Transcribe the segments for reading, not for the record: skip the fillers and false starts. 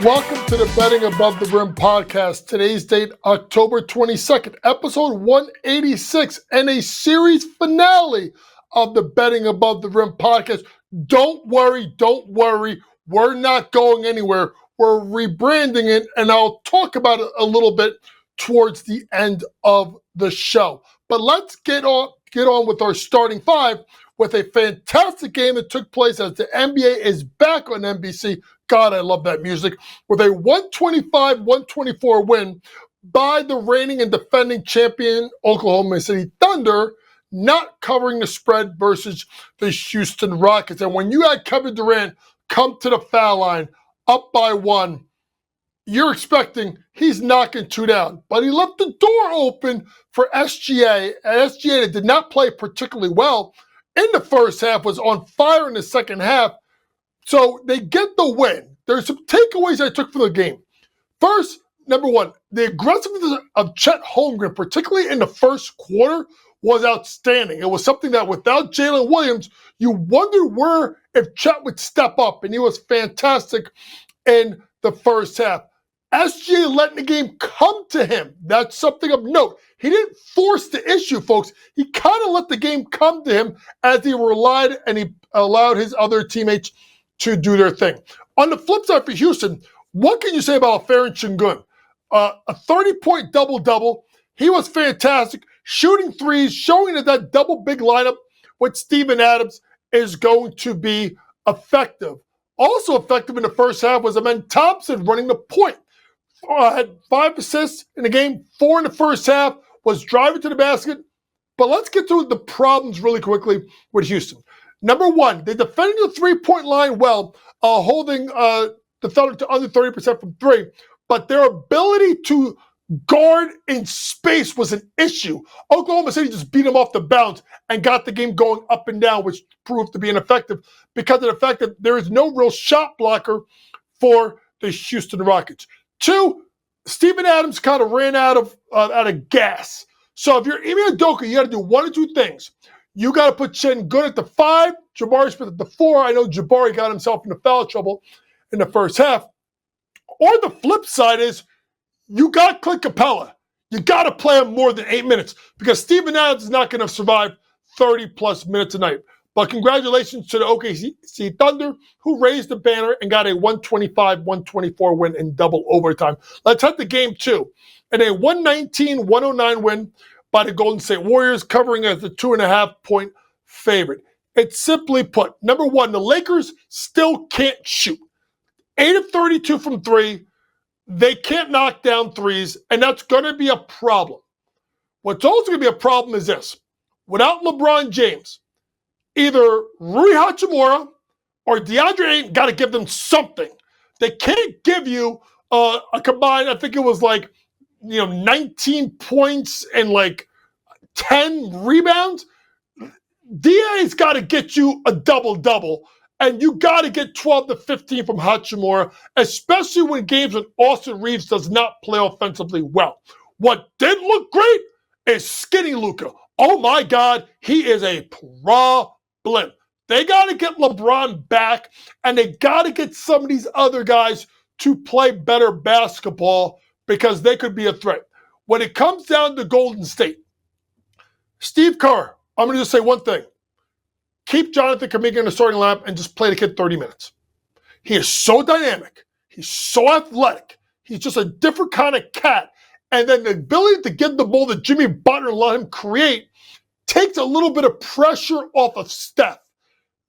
Welcome to the Betting Above the Rim podcast. Today's date, October 22nd, episode 186, and a series finale of the Betting Above the Rim podcast. Don't worry. We're not going anywhere. We're rebranding it, and I'll talk about it a little bit towards the end of the show. But let's get on with our starting five with a fantastic game that took place as the NBA is back on NBC. God, I love that music. With a 125-124 win by the reigning and defending champion Oklahoma City Thunder, not covering the spread versus the Houston Rockets. And when you had Kevin Durant come to the foul line up by one, you're expecting he's knocking two down. But he left the door open for SGA. And SGA that did not play particularly well in the first half, was on fire in the second half. So they get the win. There's some takeaways I took from the game. First, number one, the aggressiveness of Chet Holmgren, particularly in the first quarter, was outstanding. It was something that without Jalen Williams, you wondered if Chet would step up, and he was fantastic in the first half. SGA letting the game come to him. That's something of note. He didn't force the issue, folks. He kind of let the game come to him as he relied and he allowed his other teammates to do their thing. On the flip side for Houston, what can you say about Alperen Sengun? A 30-point double-double. He was fantastic, shooting threes, showing that double big lineup with Steven Adams is going to be effective. Also effective in the first half was Amen Thompson running the point. Had 5 assists in the game, 4 in the first half, was driving to the basket. But let's get to the problems really quickly with Houston. Number one, they defended the three-point line well, holding the Thunder to under 30% from three. But their ability to guard in space was an issue. Oklahoma City just beat them off the bounce and got the game going up and down, which proved to be ineffective because of the fact that there is no real shot blocker for the Houston Rockets. Two, Steven Adams kind of ran out of gas. So if you're Ime Udoka, you got to do one or two things. You got to put Sengun at the 5, Jabari Smith at the 4. I know Jabari got himself into foul trouble in the first half. Or the flip side is you got Clint Capella. You got to play him more than 8 minutes because Steven Adams is not going to survive 30-plus minutes a night. But congratulations to the OKC Thunder, who raised the banner and got a 125-124 win in double overtime. Let's head to game two. And a 119-109 win by the Golden State Warriors, covering as a 2.5-point favorite. It's simply put, number one, the Lakers still can't shoot. 8 of 32 from three. They can't knock down threes, and that's going to be a problem. What's also going to be a problem is this. Without LeBron James, either Rui Hachimura or DeAndre Ayton got to give them something. They can't give you a combined, I think it was 19 points and 10 rebounds. DA's got to get you a double-double, and you got to get 12 to 15 from Hachimura, especially when games when Austin Reeves does not play offensively well. What did look great is skinny Luka. Oh my God, he is a problem. They got to get LeBron back, and they got to get some of these other guys to play better basketball because they could be a threat. When it comes down to Golden State, Steve Kerr, I'm going to just say one thing. Keep Jonathan Kuminga in the starting lineup and just play the kid 30 minutes. He is so dynamic. He's so athletic. He's just a different kind of cat. And then the ability to get the ball that Jimmy Butler let him create takes a little bit of pressure off of Steph.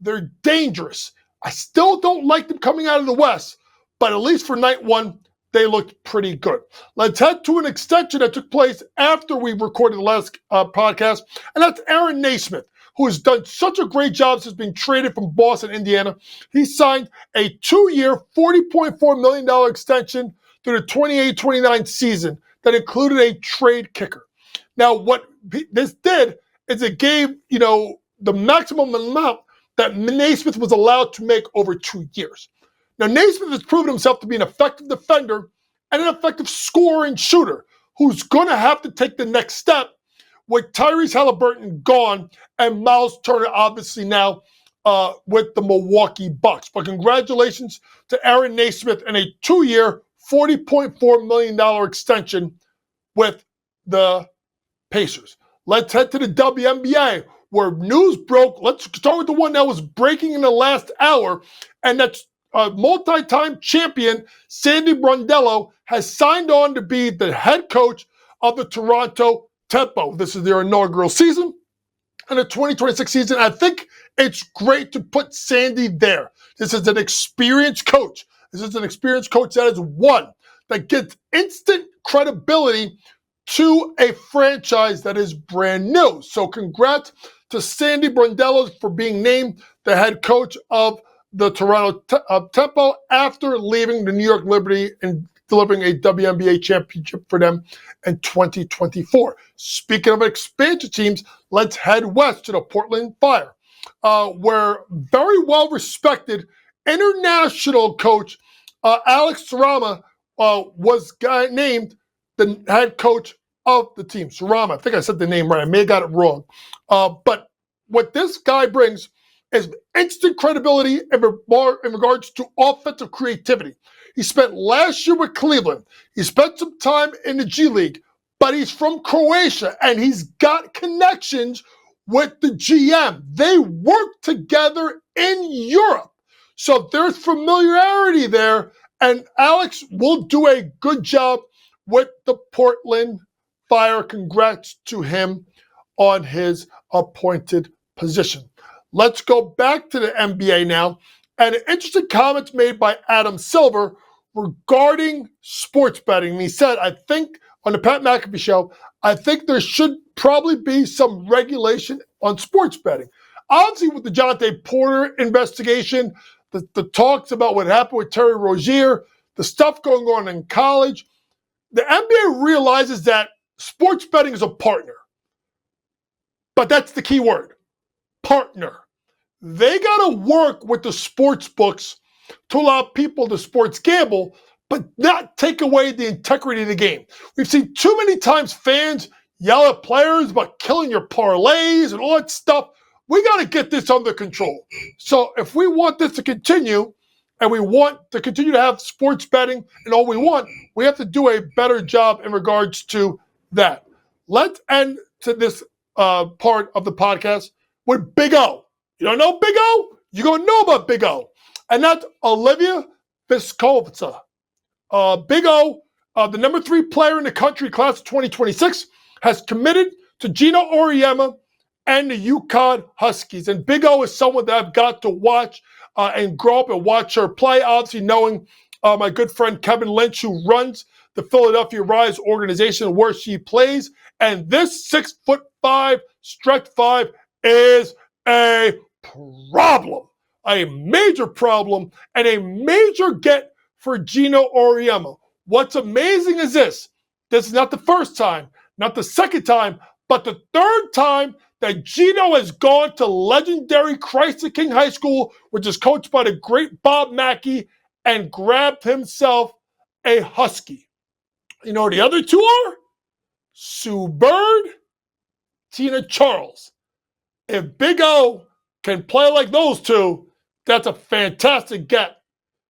They're dangerous. I still don't like them coming out of the West, but at least for night one, they looked pretty good. Let's head to an extension that took place after we recorded the last podcast, and that's Aaron Naismith, who has done such a great job since being traded from Boston, Indiana. He signed a 2-year, $40.4 million extension through the 28-29 season that included a trade kicker. Now, what this did is it gave, the maximum amount that Naismith was allowed to make over 2 years. Now, Naismith has proven himself to be an effective defender and an effective scorer and shooter who's going to have to take the next step with Tyrese Halliburton gone and Miles Turner obviously now with the Milwaukee Bucks. But congratulations to Aaron Naismith and a 2-year, $40.4 million extension with the Pacers. Let's head to the WNBA, where news broke. Let's start with the one that was breaking in the last hour, and that's multi-time champion Sandy Brondello has signed on to be the head coach of the Toronto Tempo. This is their inaugural season. In the 2026 season, I think it's great to put Sandy there. This is an experienced coach. This is an experienced coach that has won, that gets instant credibility to a franchise that is brand new. So congrats to Sandy Brondello for being named the head coach of the Toronto Tempo after leaving the New York Liberty and delivering a WNBA championship for them in 2024. Speaking of expansion teams, let's head west to the Portland Fire, where very well-respected international coach Alex Sarama was named the head coach of the team. Sarama, I think I said the name right. I may have got it wrong. But what this guy brings is instant credibility in regards to offensive creativity. He spent last year with Cleveland. He spent some time in the G League, but he's from Croatia, and he's got connections with the GM. They work together in Europe. So there's familiarity there, and Alex will do a good job with the Portland Fire. Congrats to him on his appointed position. Let's go back to the NBA now, and an interesting comment made by Adam Silver regarding sports betting. And he said, I think, on the Pat McAfee show, I think there should probably be some regulation on sports betting. Obviously, with the Jonte Porter investigation, the talks about what happened with Terry Rozier, the stuff going on in college, the NBA realizes that sports betting is a partner. But that's the key word, partner. They got to work with the sports books to allow people to sports gamble, but not take away the integrity of the game. We've seen too many times fans yell at players about killing your parlays and all that stuff. We got to get this under control. So if we want this to continue, and we want to continue to have sports betting and all we want, we have to do a better job in regards to that. Let's end to this part of the podcast with Big O. You don't know Big O? You're going to know about Big O. And that's Olivia Viskovitsa. Big O, the number 3 player in the country, class of 2026, has committed to Gino Auriemma and the UConn Huskies. And Big O is someone that I've got to watch and grow up and watch her play. Obviously, knowing my good friend Kevin Lynch, who runs the Philadelphia Rise organization where she plays. And this 6'5" stretch 5 is a problem, a major problem, and a major get for Gino Auriemma. What's amazing is this is not the first time, not the second time, but the third time that Gino has gone to legendary Christ the King High School, which is coached by the great Bob Mackey, and grabbed himself a Husky. You know who the other two are? Sue Bird, Tina Charles. If Big O can play like those two, that's a fantastic get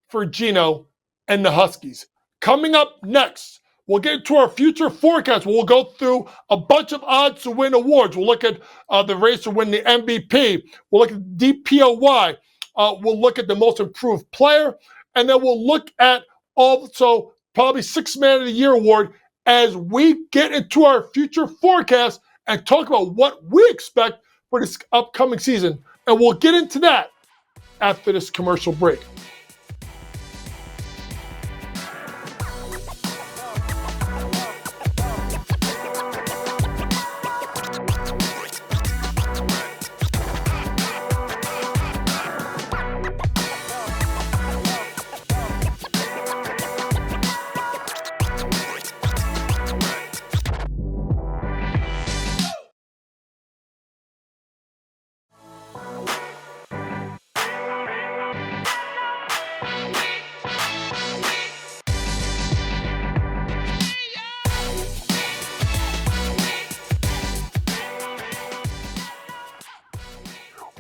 for Gino and the Huskies. Coming up next, we'll get to our future forecast. We'll go through a bunch of odds to win awards. We'll look at the race to win the MVP. We'll look at DPOY. We'll look at the most improved player. And then we'll look at also probably 6th Man of the Year award as we get into our future forecast and talk about what we expect for this upcoming season. And we'll get into that after this commercial break.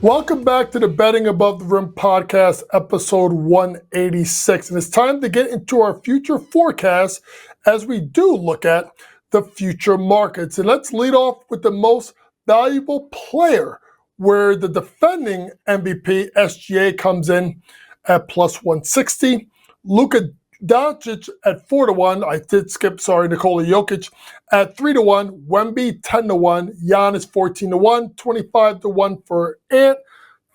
Welcome back to the Betting Above the Rim podcast, episode 186. And it's time to get into our future forecast as we do look at the future markets. And let's lead off with the most valuable player, where the defending MVP, SGA, comes in at plus 160. Luka Doncic at 4-1. I did skip, Nikola Jokic at 3-1. Wemby 10-1. Giannis 14-1. 25-1 for Ant.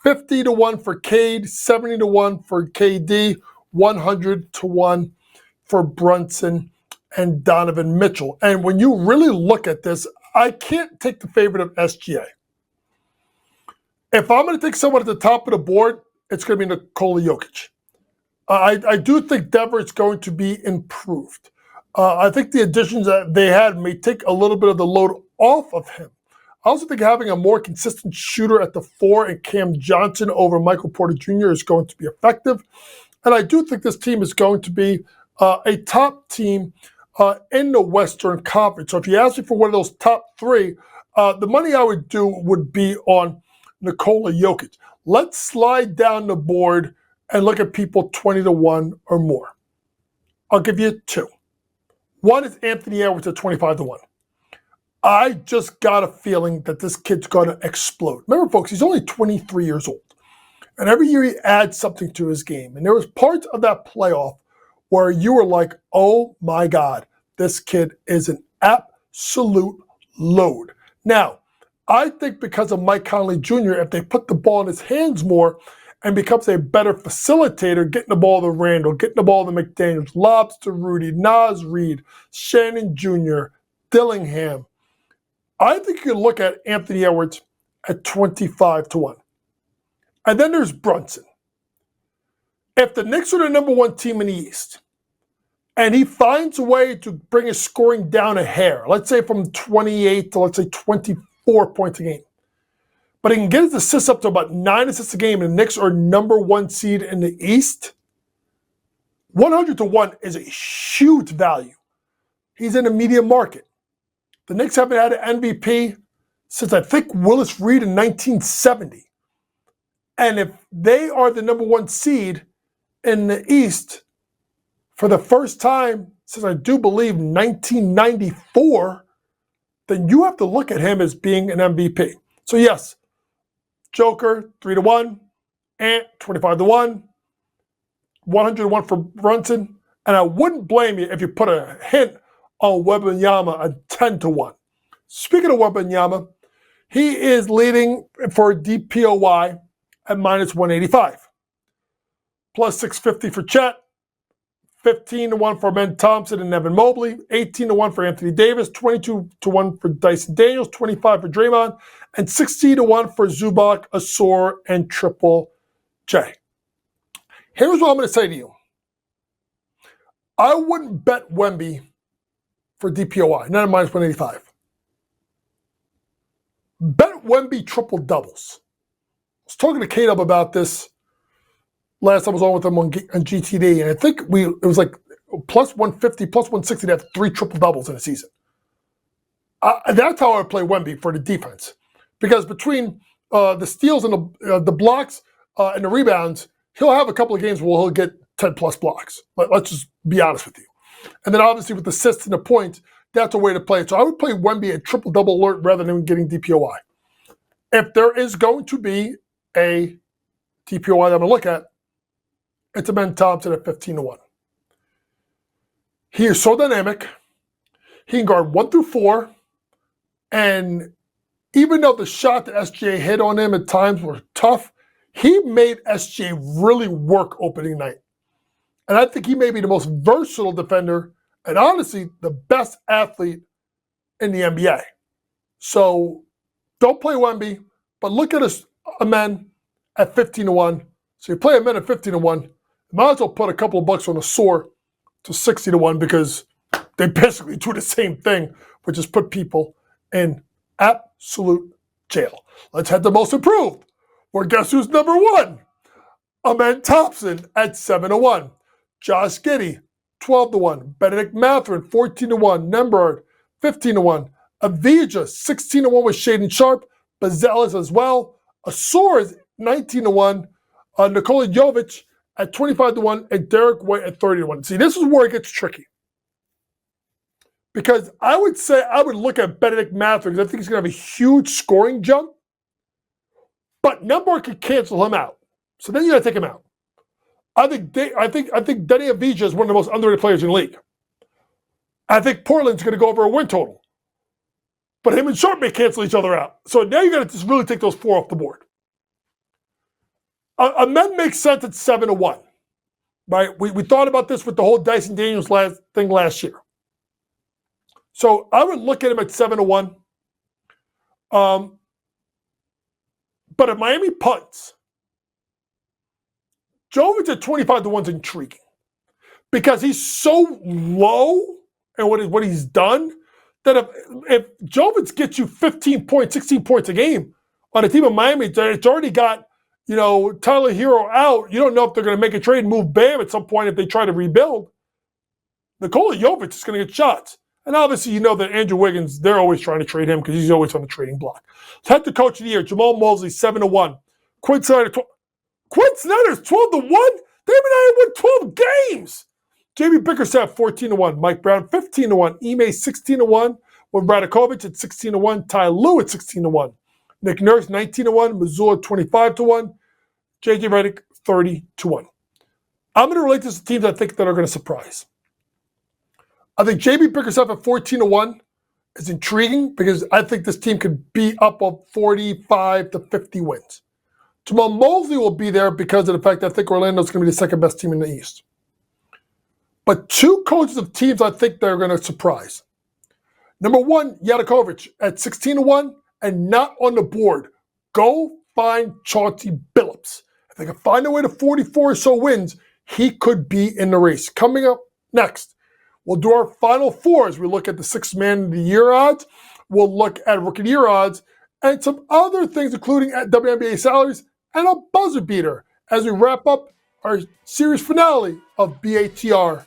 50-1 for Cade. 70-1 for KD. 100-1 for Brunson and Donovan Mitchell. And when you really look at this, I can't take the favorite of SGA. If I'm going to take someone at the top of the board, it's going to be Nikola Jokic. I do think Denver is going to be improved. I think the additions that they had may take a little bit of the load off of him. I also think having a more consistent shooter at the 4 and Cam Johnson over Michael Porter Jr. is going to be effective. And I do think this team is going to be a top team in the Western Conference. So if you ask me for one of those top 3, the money I would do would be on Nikola Jokic. Let's slide down the board and look at people 20-1 or more. I'll give you 2. One is Anthony Edwards at 25-1. I just got a feeling that this kid's going to explode. Remember, folks, he's only 23 years old. And every year he adds something to his game. And there was parts of that playoff where you were like, oh my God, this kid is an absolute load. Now, I think because of Mike Conley Jr., if they put the ball in his hands more, and becomes a better facilitator, getting the ball to Randall, getting the ball to McDaniels, lobs to Rudy, Naz Reid, Shannon Jr., Dillingham. I think you can look at Anthony Edwards at 25-1. And then there's Brunson. If the Knicks are the number 1 team in the East, and he finds a way to bring his scoring down a hair, let's say from 28 to, let's say, 24 points a game, but he can get his assists up to about 9 assists a game, and the Knicks are number 1 seed in the East, 100-1 is a huge value. He's in a medium market. The Knicks haven't had an MVP since, I think, Willis Reed in 1970. And if they are the number 1 seed in the East for the first time since, I do believe, 1994, then you have to look at him as being an MVP. So yes, Joker, 3-1, Ant, 25-1, 100-1 for Brunson. And I wouldn't blame you if you put a hint on Wembanyama at 10-1. Speaking of Wembanyama, he is leading for DPOY at minus 185. Plus 650 for Chet, 15-1 for Ben Thompson and Evan Mobley, 18-1 for Anthony Davis, 22-1 for Dyson Daniels, 25 for Draymond, and 16-1 for Zubac, Asor, and Triple J. Here's what I'm going to say to you. I wouldn't bet Wemby for DPOY, not at minus 185. Bet Wemby triple doubles. I was talking to K-Dub about this last time I was on with him on GTD, and I think it was like plus 150, plus 160 to have 3 triple doubles in a season. That's how I would play Wemby for the defense, because between the steals and the blocks and the rebounds, he'll have a couple of games where he'll get 10 plus blocks. Let's just be honest with you. And then obviously with the assists and the points, that's a way to play it. So I would play Wemby at triple double alert rather than getting DPOY. If there is going to be a DPOY that I'm going to look at, it's a Ben Thompson at 15-1. He is so dynamic. He can guard 1 through 4. And even though the shot that SGA hit on him at times were tough, he made SGA really work opening night. And I think he may be the most versatile defender and honestly the best athlete in the NBA. So don't play Wemby, but look at a man at 15-1. So you play a man at 15-1, you might as well put a couple of bucks on a Asor to 60-1 because they basically do the same thing, which is put people in absolute jail. Let's head to most improved. Well, guess who's number 1? Ben Thompson at 7-1. Josh Giddey, 12-1. Benedict Mathurin, 14-1. Nembhard, 15-1. Avdija, 16-1 with Shaden Sharp. Bazelis as well. Azores 19-1, Nikola Jovic at 25-1, and Derek White at 30-1. See, this is where it gets tricky. Because I would say I would look at Benedict Mather because I think he's going to have a huge scoring jump. But Number could cancel him out. So then you got to take him out. I think Denny Avdija is one of the most underrated players in the league. I think Portland's going to go over a win total. But him and Sharp may cancel each other out. So now you got to just really take those 4 off the board. A men makes sense at 7-1. Right? We thought about this with the whole Dyson Daniels thing last year. So I would look at him at 7-1. But if Miami punts, Jovic at 25-1 is intriguing because he's so low in what he's done that if Jovic gets you 15 points, 16 points a game on a team of Miami, it's already got, Tyler Hero out. You don't know if they're going to make a trade and move Bam at some point if they try to rebuild. Nikola Jovic is going to get shots. And obviously, you know that Andrew Wiggins, they're always trying to trade him because he's always on the trading block. Head to coach of the year, Jamal Mosley, 7-1. Quinn Snyder's 12-1. David and I won 12 games. JB Bickerstaff, 14-1. Mike Brown, 15-1. Ime, 16-1. With Radakovich at 16-1. Ty Lue at 16-1. Nick Nurse, 19-1. Missoula, 25-1. JJ Redick, 30-1. I'm going to relate this to teams I think that are going to surprise. I think JB Bickerstaff at 14-1 is intriguing because I think this team could be up of 45 to 50 wins. Jamal Mosley will be there because of the fact that I think Orlando's going to be the second best team in the East. But 2 coaches of teams I think they're going to surprise. Number 1, Yanukovych at 16-1 and not on the board. Go find Chauncey Billups. If they can find a way to 44 or so wins, he could be in the race. Coming up next, we'll do our final 4 as we look at the 6th man of the year odds. We'll look at rookie of the year odds and some other things, including at WNBA salaries and a buzzer beater as we wrap up our series finale of BATR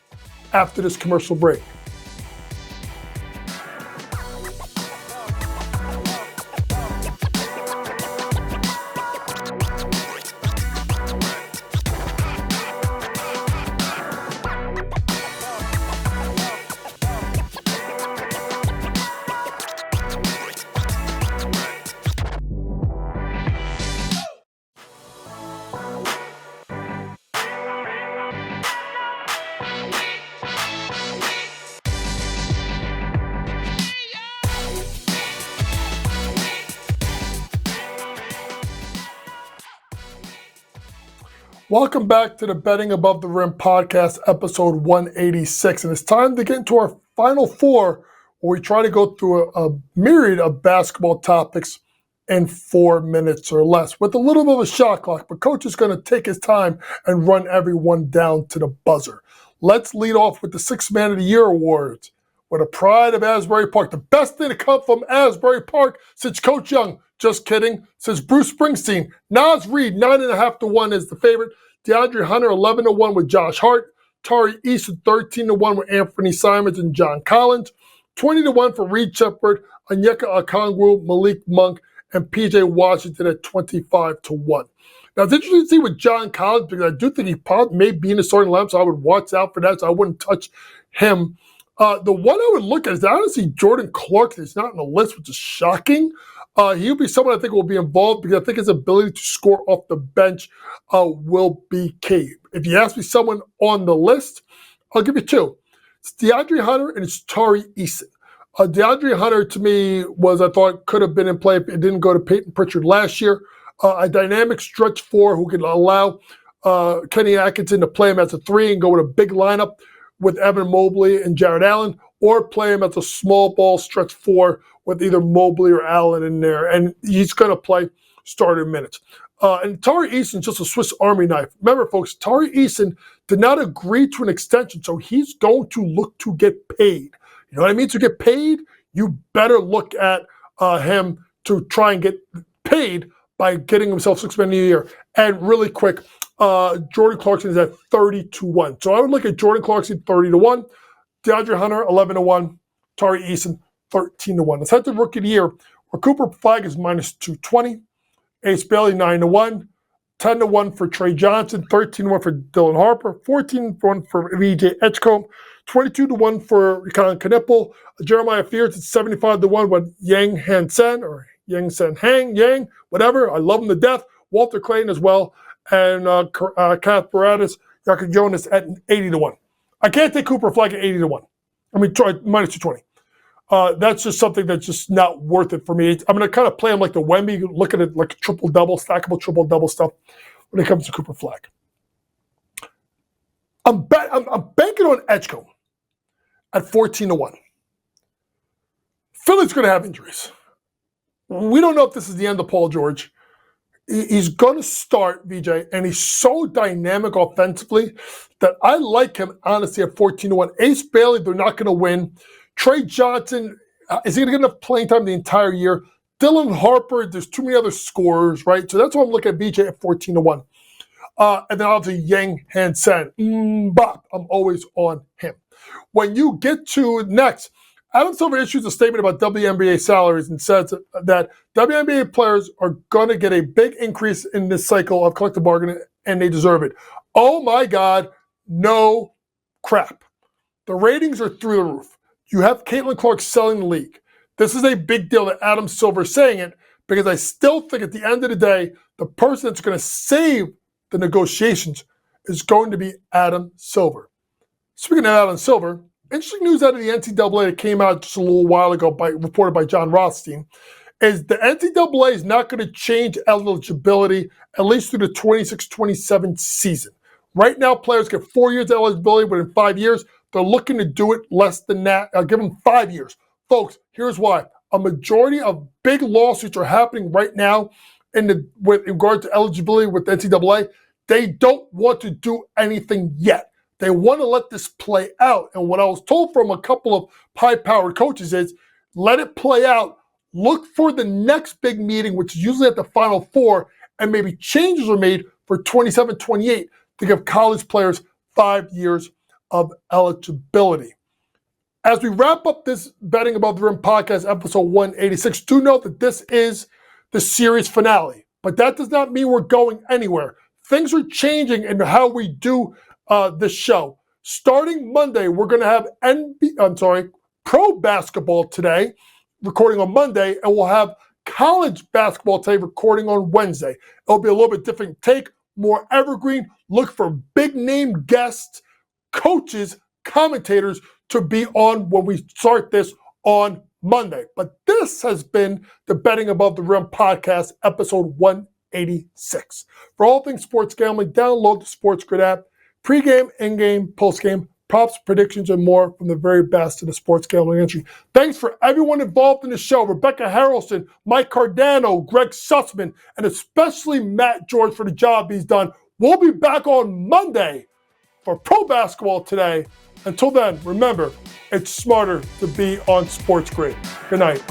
after this commercial break. Welcome back to the Betting Above the Rim podcast, episode 186. And it's time to get into our final 4, where we try to go through a myriad of basketball topics in 4 minutes or less, with a little bit of a shot clock. But Coach is going to take his time and run everyone down to the buzzer. Let's lead off with the 6th Man of the Year awards, with a pride of Asbury Park. The best thing to come from Asbury Park since Coach Young. Just kidding. Says Bruce Springsteen. Nas Reed, 9.5-1 is the favorite. DeAndre Hunter, 11-1 with Josh Hart. Tari Eason, 13-1 with Anthony Simons and John Collins. 20-1 for Reed Shepard, Onyeka Okongwu, Malik Monk, and PJ Washington at 25-1. Now, it's interesting to see with John Collins because I do think he probably may be in the starting lineup, so I would watch out for that, so I wouldn't touch him. The one I would look at is honestly Jordan Clarkson. He's not on the list, which is shocking. He'll be someone I think will be involved because I think his ability to score off the bench will be key. If you ask me someone on the list, I'll give you 2. It's DeAndre Hunter and it's Tari Eason. DeAndre Hunter, to me, I thought could have been in play if it didn't go to Peyton Pritchard last year. A dynamic stretch 4 who can allow Kenny Atkinson to play him as a 3 and go with a big lineup with Evan Mobley and Jared Allen, or play him as a small ball stretch 4 with either Mobley or Allen in there. And he's going to play starter minutes. And Tari Eason, just a Swiss Army knife. Remember, folks, Tari Eason did not agree to an extension, so he's going to look to get paid. You know what I mean? To get paid, you better look at him to try and get paid by getting himself 6 Man of the year. And really quick, Jordan Clarkson is at 30-1. So I would look at Jordan Clarkson 30-1, DeAndre Hunter 11-1, Tari Eason 13-1. Let's head to Rookie of the Year, where Cooper Flag is -220, Ace Bailey 9-1, 10-1 for Trey Johnson, 13-1 for Dylan Harper, 14-1 for VJ Edgecombe, 22-1 for Colin Knipple, Jeremiah Fears at 75-1 with Yang Hansen or Yang Sen Hang, Yang, whatever. I love him to death. Walter Clayton as well, and Kath Baradas, Yaka Jonas at 80-1. I can't take Cooper Flag at 80-1. I mean, minus 220. That's just something that's just not worth it for me. I'm going to kind of play him like the Wemby, look at it like triple-double, stackable triple-double stuff when it comes to Cooper Flag. I'm banking on Edgecombe at 14-1. Philly's going to have injuries. We don't know if this is the end of Paul George. He's going to start, VJ, and he's so dynamic offensively that I like him, honestly, at 14-1. Ace Bailey, they're not going to win. Trey Johnson, is he going to get enough playing time the entire year? Dylan Harper, there's too many other scorers, right? So that's why I'm looking at VJ at 14-1. And then obviously Yang Hansen. Bop, I'm always on him. When you get to next, Adam Silver issues a statement about WNBA salaries and says that WNBA players are going to get a big increase in this cycle of collective bargaining, and they deserve it. Oh my God, no crap. The ratings are through the roof. You have Caitlin Clark selling the league. This is a big deal that Adam Silver is saying it, because I still think at the end of the day, the person that's going to save the negotiations is going to be Adam Silver. Speaking of Adam Silver, interesting news out of the NCAA that came out just a little while ago, reported by John Rothstein, is the NCAA is not going to change eligibility at least through the 26-27 season. Right now, players get 4 years of eligibility, but in 5 years, they're looking to do it less than that. I'll give them 5 years. Folks, here's why. A majority of big lawsuits are happening right now with regard to eligibility with the NCAA. They don't want to do anything yet. They want to let this play out. And what I was told from a couple of high-powered coaches is, let it play out. Look for the next big meeting, which is usually at the Final Four, and maybe changes are made for 27-28 to give college players 5 years of eligibility. As we wrap up this Betting Above the Rim podcast, episode 186, do note that this is the series finale, but that does not mean we're going anywhere. Things are changing in how we do this show. Starting Monday, we're going to have pro basketball today, recording on Monday, and we'll have college basketball today, recording on Wednesday. It'll be a little bit different take, more evergreen. Look for big name guests, coaches, commentators to be on when we start this on Monday. But this has been the Betting Above the Rim podcast, episode 186. For all things sports gambling, download the Sports Grid app. Pre-game, in-game, post-game, props, predictions, and more from the very best in the sports gambling industry. Thanks for everyone involved in the show. Rebecca Harrelson, Mike Cardano, Greg Sussman, and especially Matt George for the job he's done. We'll be back on Monday for pro basketball today. Until then, remember, it's smarter to be on Sports Grid. Good night.